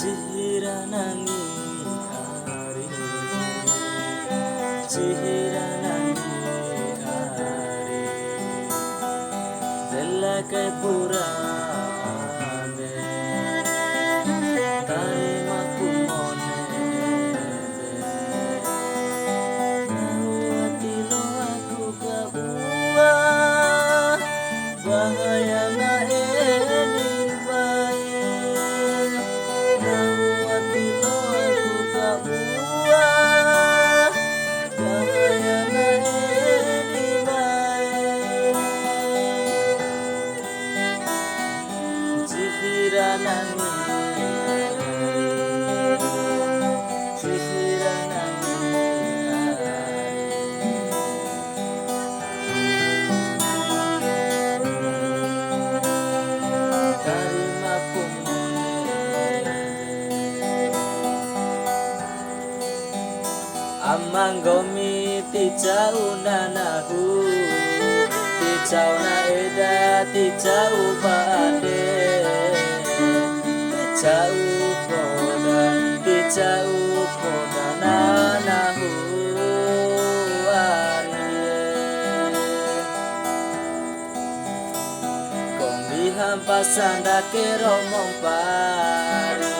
Cihiranangi hari, cihiranangi hari, bella kai purane, tarima kumone, hati lo aku kabua, bahaya na ini baik. Hati lo aku kabua, bahaya na ini baik. Cihiranangi hari, cihiranangi hari, tarima kumone. Amanggomi tijau nanahu, tijau na eda, tijau bade, tijau poda nanahu arie. Kombi hampasan dake romong pari,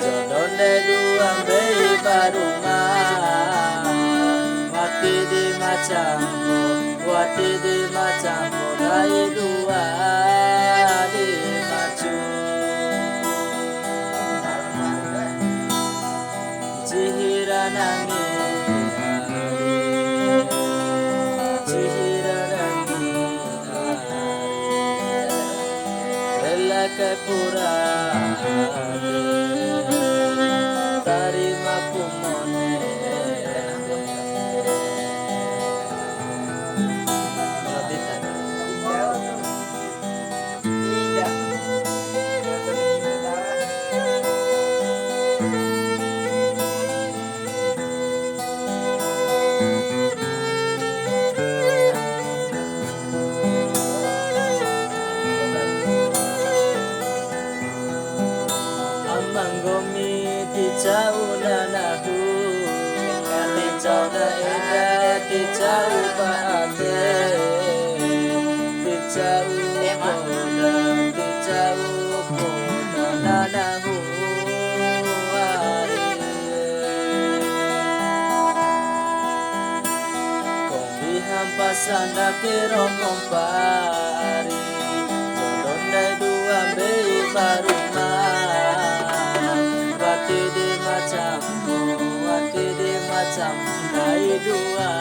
jodonde dua bei barumah. Wati di macamku, wati di macamku, dari dua di macu. Cihiranangi hari, cihiranangi hari, bella kai purane, tarima kumone. Amanggomi tijau nanahu, tijau na eda, tijau bade, tijau poda, tijau poda nanahu arie. Kombi hampasan dake romong pari, jodonde dua bei barumah. Wati di macamku, wati di macam, dari dua